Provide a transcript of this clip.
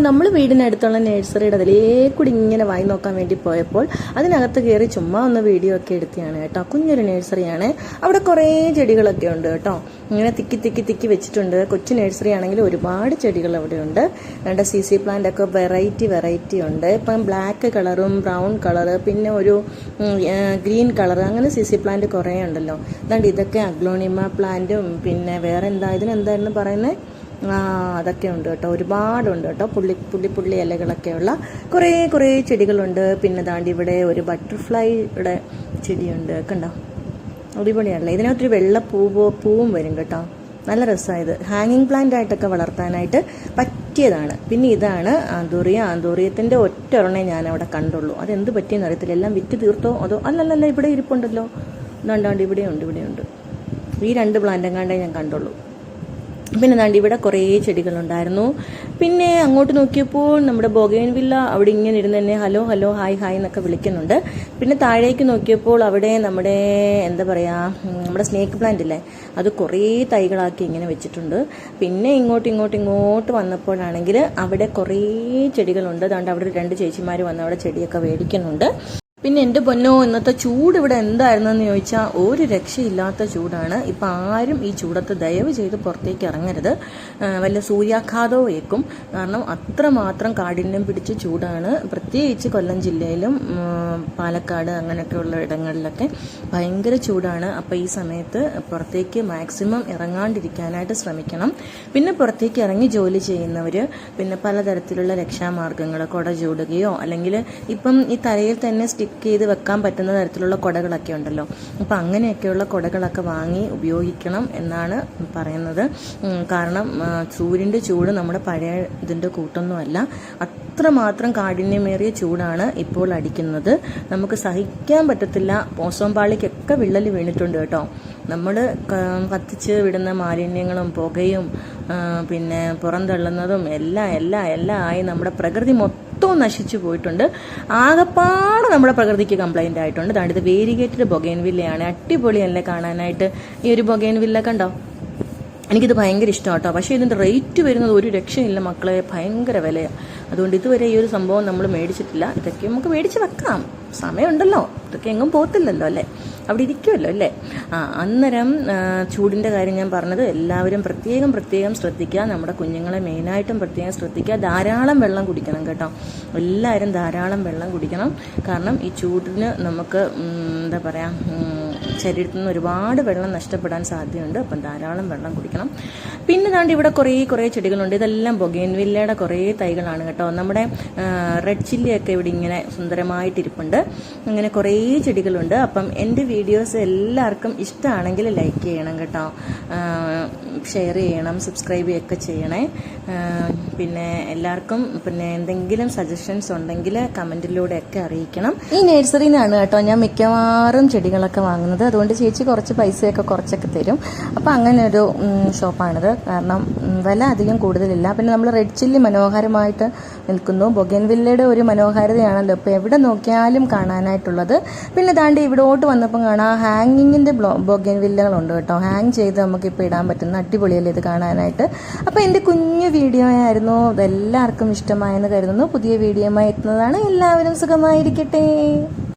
നമ്മൾ വീടിനടുത്തുള്ള നഴ്സറിയുടെ അതിലേ കൂടി ഇങ്ങനെ വായി നോക്കാൻ വേണ്ടി പോയപ്പോൾ അതിനകത്ത് കയറി ചുമ്മാ ഒന്ന് വീഡിയോ ഒക്കെ എടുത്തിയാണ് കേട്ടോ. കുഞ്ഞൊരു നഴ്സറിയാണ്. അവിടെ കുറേ ചെടികളൊക്കെ ഉണ്ട് കേട്ടോ. ഇങ്ങനെ തിക്കി തിക്കി തിക്കി വെച്ചിട്ടുണ്ട്. കൊച്ചു നഴ്സറി ആണെങ്കിൽ ഒരുപാട് ചെടികൾ അവിടെ ഉണ്ട്. രണ്ട് CC പ്ലാന്റ് ഒക്കെ വെറൈറ്റി ഉണ്ട്. ഇപ്പം ബ്ലാക്ക് കളറും ബ്രൗൺ കളറ് പിന്നെ ഒരു ഗ്രീൻ കളർ അങ്ങനെ CC പ്ലാന്റ് കുറേ ഉണ്ടല്ലോ. അതുകൊണ്ട് ഇതൊക്കെ അഗ്ലോണിമ പ്ലാന്റും പിന്നെ വേറെ ഇതിനെന്തായിരുന്നു പറയുന്നത്, അതൊക്കെ ഉണ്ട് കേട്ടോ. ഒരുപാടുണ്ട് കേട്ടോ. പുള്ളി ഇലകളൊക്കെയുള്ള കുറേ ചെടികളുണ്ട്. പിന്നെ ദാണ്ട് ഇവിടെ ഒരു ബട്ടർഫ്ലൈയുടെ ചെടിയുണ്ട് കണ്ടോ, അടിപൊളിയാണല്ലേ. ഇതിനകത്തൊരു വെള്ള പൂവും വരും കേട്ടോ. നല്ല രസമായത്. ഹാങ്ങിങ് പ്ലാന്റ് ആയിട്ടൊക്കെ വളർത്താനായിട്ട് പറ്റിയതാണ്. പിന്നെ ഇതാണ് ആന്തൂറിയത്തിൻ്റെ ഒറ്റൊരെണ്ണേ ഞാൻ അവിടെ കണ്ടുള്ളൂ. അതെന്ത് പറ്റിയെന്ന് അറിയത്തില്ല. എല്ലാം വിറ്റ് തീർത്തോ അതോ അല്ലല്ല ഇവിടെ ഇരിപ്പുണ്ടല്ലോ. ഇതാണ്ട് ഇവിടെയുണ്ട്. ഈ 2 പ്ലാന്റ് എങ്ങാണ്ടേ ഞാൻ കണ്ടുള്ളൂ. പിന്നെ ദാണ്ട് ഇവിടെ കുറേ ചെടികളുണ്ടായിരുന്നു. പിന്നെ അങ്ങോട്ട് നോക്കിയപ്പോൾ നമ്മുടെ ബൊഗെയിൻവില്ല അവിടെ ഇങ്ങനെ ഇരുന്ന് തന്നെ ഹലോ ഹായ് എന്നൊക്കെ വിളിക്കുന്നുണ്ട്. പിന്നെ താഴേക്ക് നോക്കിയപ്പോൾ അവിടെ നമ്മുടെ എന്താ പറയുക, നമ്മുടെ സ്നേക്ക് പ്ലാന്റ് ഇല്ലേ, അത് കുറേ തൈകളാക്കി ഇങ്ങനെ വെച്ചിട്ടുണ്ട്. പിന്നെ ഇങ്ങോട്ട് വന്നപ്പോഴാണെങ്കിൽ അവിടെ കുറേ ചെടികളുണ്ട്. അതുകൊണ്ട് അവിടെ 2 ചേച്ചിമാർ വന്ന് അവിടെ ചെടിയൊക്കെ മേടിക്കുന്നുണ്ട്. പിന്നെ എൻ്റെ പൊന്നോ, ഇന്നത്തെ ചൂട് ഇവിടെ എന്തായിരുന്നെന്ന് ചോദിച്ചാൽ ഒരു രക്ഷയില്ലാത്ത ചൂടാണ്. ഇപ്പം ആരും ഈ ചൂടത്ത് ദയവ് ചെയ്ത് പുറത്തേക്ക് ഇറങ്ങരുത്. വല്ല സൂര്യാഘാതവും ഏൽക്കും. കാരണം അത്രമാത്രം കാഠിന്യം പിടിച്ച ചൂടാണ്. പ്രത്യേകിച്ച് കൊല്ലം ജില്ലയിലും പാലക്കാട് അങ്ങനെയൊക്കെയുള്ള ഇടങ്ങളിലൊക്കെ ഭയങ്കര ചൂടാണ്. അപ്പോൾ ഈ സമയത്ത് പുറത്തേക്ക് മാക്സിമം ഇറങ്ങാണ്ടിരിക്കാനായിട്ട് ശ്രമിക്കണം. പിന്നെ പുറത്തേക്ക് ഇറങ്ങി ജോലി ചെയ്യുന്നവർ പിന്നെ പലതരത്തിലുള്ള രക്ഷാമാർഗ്ഗങ്ങൾ, കുട ചൂടുകയോ അല്ലെങ്കിൽ ഇപ്പം ഈ തലയിൽ തന്നെ സ്റ്റിക്ക് ചെയ്ത് വെക്കാൻ പറ്റുന്ന തരത്തിലുള്ള കുടകളൊക്കെ ഉണ്ടല്ലോ. അപ്പം അങ്ങനെയൊക്കെയുള്ള കുടകളൊക്കെ വാങ്ങി ഉപയോഗിക്കണം എന്നാണ് പറയുന്നത്. കാരണം സൂര്യൻ്റെ ചൂട് നമ്മുടെ പഴയ ഇതിൻ്റെ കൂട്ടൊന്നുമല്ല. അത്രമാത്രം കാഠിന്യമേറിയ ചൂടാണ് ഇപ്പോൾ അടിക്കുന്നത്. നമുക്ക് സഹിക്കാൻ പറ്റത്തില്ല. ഓസോൺ പാളിക്കൊക്കെ വിള്ളൽ വീണിട്ടുണ്ട് കേട്ടോ. നമ്മൾ കത്തിച്ച് വിടുന്ന മാലിന്യങ്ങളും പുകയും പിന്നെ പുറന്തള്ളുന്നതും എല്ലാം ആയി നമ്മുടെ പ്രകൃതി മൊത്തം നശിച്ചു പോയിട്ടുണ്ട്. ആകപ്പാടെ നമ്മുടെ പ്രകൃതിക്ക് കംപ്ലൈൻ്റ് ആയിട്ടുണ്ട്. അതാണ്ട് ഇത് വേരിഗേറ്റഡ് ബൊഗെയിൻവില്ലയാണ്. അടിപൊളിയല്ലേ കാണാനായിട്ട്. ഈ ഒരു ബൊഗെയിൻവില്ല കണ്ടോ, എനിക്കിത് ഭയങ്കര ഇഷ്ടമാണ് കേട്ടോ. പക്ഷേ ഇതിൻ്റെ റേറ്റ് വരുന്നത് ഒരു രക്ഷയില്ല മക്കളെ, ഭയങ്കര വിലയാണ്. അതുകൊണ്ട് ഇതുവരെ ഈ ഒരു സംഭവം നമ്മൾ മേടിച്ചിട്ടില്ല. ഇതൊക്കെ നമുക്ക് മേടിച്ച് വെക്കാം, സമയമുണ്ടല്ലോ. ഇതൊക്കെ എങ്ങും പോകത്തില്ലല്ലോ അല്ലേ, അവിടെ ഇരിക്കുമല്ലോ അല്ലേ. അന്നേരം ചൂടിൻ്റെ കാര്യം ഞാൻ പറഞ്ഞത് എല്ലാവരും പ്രത്യേകം ശ്രദ്ധിക്കുക. നമ്മുടെ കുഞ്ഞുങ്ങളെ മെയിനായിട്ടും പ്രത്യേകം ശ്രദ്ധിക്കുക. ധാരാളം വെള്ളം കുടിക്കണം കേട്ടോ. എല്ലാവരും ധാരാളം വെള്ളം കുടിക്കണം. കാരണം ഈ ചൂടിന് നമുക്ക് എന്താ പറയുക, ശരീരത്തിൽ നിന്ന് ഒരുപാട് വെള്ളം നഷ്ടപ്പെടാൻ സാധ്യതയുണ്ട്. അപ്പം ധാരാളം വെള്ളം കുടിക്കണം. പിന്നെ ദാണ്ട് ഇവിടെ കുറേ ചെടികളുണ്ട്. ഇതെല്ലാം ബൊഗെയിൻവില്ലയുടെ കുറേ തൈകളാണ് കേട്ടോ. നമ്മുടെ റെഡ് ചില്ലിയൊക്കെ ഇവിടെ ഇങ്ങനെ സുന്ദരമായിട്ടിരിപ്പുണ്ട്. അങ്ങനെ കുറേ ചെടികളുണ്ട്. അപ്പം എൻ്റെ വീഡിയോസ് എല്ലാവർക്കും ഇഷ്ടമാണെങ്കിൽ ലൈക്ക് ചെയ്യണം കേട്ടോ, ഷെയർ ചെയ്യണം, സബ്സ്ക്രൈബ് ചെയ്യുകയൊക്കെ ചെയ്യണേ. പിന്നെ എല്ലാവർക്കും പിന്നെ എന്തെങ്കിലും സജഷൻസ് ഉണ്ടെങ്കിൽ കമൻറ്റിലൂടെയൊക്കെ അറിയിക്കണം. ഈ നഴ്സറിയിൽ നിന്നാണ് കേട്ടോ ഞാൻ മിക്കവാറും ചെടികളൊക്കെ വാങ്ങുന്നത്. അതുകൊണ്ട് ചേച്ചി കുറച്ച് പൈസയൊക്കെ കുറച്ചൊക്കെ തരും. അപ്പോൾ അങ്ങനെ ഒരു ഷോപ്പാണിത്. കാരണം വില അധികം കൂടുതലില്ല. പിന്നെ നമ്മൾ റെഡ് ചില്ലി മനോഹരമായിട്ട് നിൽക്കുന്നു. ബൊഗെയിൻവില്ലയുടെ ഒരു മനോഹാരിതയാണല്ലോ ഇപ്പോൾ എവിടെ നോക്കിയാലും കാണാനായിട്ടുള്ളത്. പിന്നെ ദാണ്ട് ഇവിടോട്ട് വന്നപ്പോൾ കാണാം ഹാങ്ങിങ്ങിൻ്റെ ബൊഗെയിൻവില്ലകളുണ്ട് കേട്ടോ. ഹാങ് ചെയ്ത് നമുക്കിപ്പോൾ ഇടാൻ പറ്റുന്ന അടിപൊളിയല്ലേ ഇത് കാണാനായിട്ട്. അപ്പോൾ എൻ്റെ കുഞ്ഞു വീഡിയോ ആയിരുന്നു. ഇതെല്ലാവർക്കും ഇഷ്ടമായെന്ന് കരുതുന്നു. പുതിയ വീഡിയോയുമായി എത്തുന്നതാണ്. എല്ലാവരും സുഖമായിരിക്കട്ടെ.